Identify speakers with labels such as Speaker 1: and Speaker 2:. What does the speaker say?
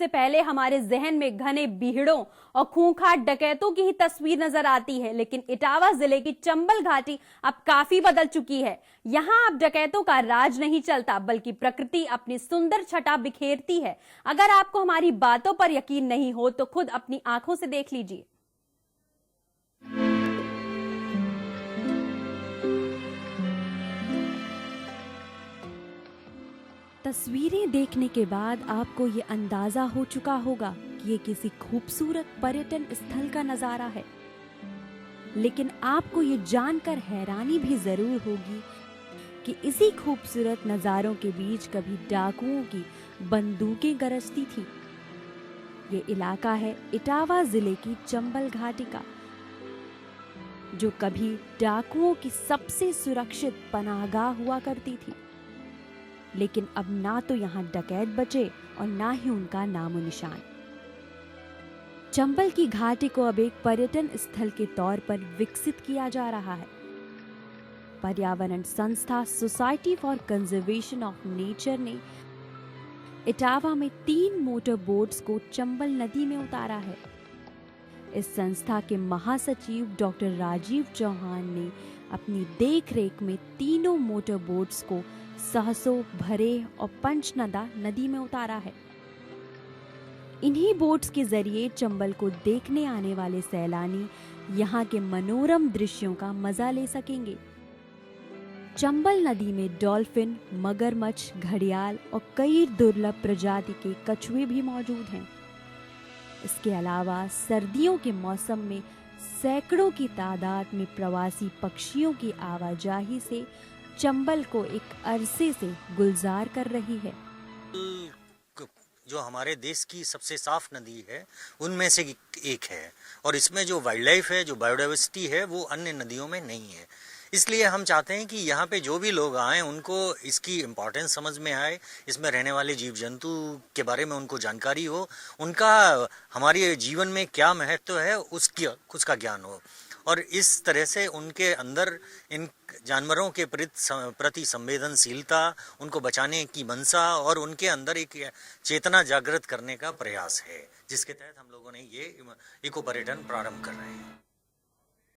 Speaker 1: सबसे पहले हमारे जहन में घने बीहड़ों और खूंखार डकैतों की ही तस्वीर नजर आती है, लेकिन इटावा जिले की चंबल घाटी अब काफी बदल चुकी है। यहाँ अब डकैतों का राज नहीं चलता, बल्कि प्रकृति अपनी सुंदर छटा बिखेरती है। अगर आपको हमारी बातों पर यकीन नहीं हो तो खुद अपनी आंखों से देख लीजिए। तस्वीरें देखने के बाद आपको ये अंदाजा हो चुका होगा कि ये किसी खूबसूरत पर्यटन स्थल का नजारा है, लेकिन आपको ये जानकर हैरानी भी जरूर होगी कि इसी खूबसूरत नजारों के बीच कभी डाकुओं की बंदूकें गरजती थी। ये इलाका है इटावा जिले की चंबल घाटी का, जो कभी डाकुओं की सबसे सुरक्षित पनाहगाह हुआ करती थी। लेकिन अब ना तो यहाँ डकैत बचे और ना ही उनका नामो निशान। चंबल की घाटी को अब एक पर्यटन स्थल के तौर पर विकसित किया जा रहा है। पर्यावरण संस्था society for conservation of nature ने इटावा में 3 मोटर बोट्स को चंबल नदी में उतारा है। इस संस्था के महासचिव डॉक्टर राजीव चौहान ने अपनी देखरेख में तीनों मोटर बोट्स को सहसो, भरे और पंचनदा नदी में उतारा है। इन्हीं बोट्स के जरिए चंबल को देखने आने वाले सैलानी यहाँ के मनोरम दृश्यों का मजा ले सकेंगे। चंबल नदी में डॉल्फिन, मगरमच्छ, घड़ियाल और कई दुर्लभ प्रजाति के कछुए भी मौजूद हैं। इसके अलावा सर्दियों के मौसम में सैकड़ों की तादाद में प्रवासी पक्षियों की आवाजाही से चंबल को एक अरसे से गुलजार कर रही है।
Speaker 2: जो हमारे देश की सबसे साफ नदी है उनमें से एक है, और इसमें जो वाइल्ड लाइफ है, जो बायोडाइवर्सिटी है, वो अन्य नदियों में नहीं है। इसलिए हम चाहते हैं कि यहाँ पे जो भी लोग आएँ उनको इसकी इम्पोर्टेंस समझ में आए, इसमें रहने वाले जीव जंतु के बारे में उनको जानकारी हो, उनका हमारे जीवन में क्या महत्व है उसका ज्ञान हो, और इस तरह से उनके अंदर इन जानवरों के प्रति संवेदनशीलता, उनको बचाने की मनसा और उनके अंदर एक चेतना जागृत करने का प्रयास है, जिसके तहत हम लोगों ने ये इको पर्यटन प्रारंभ कर रहे हैं।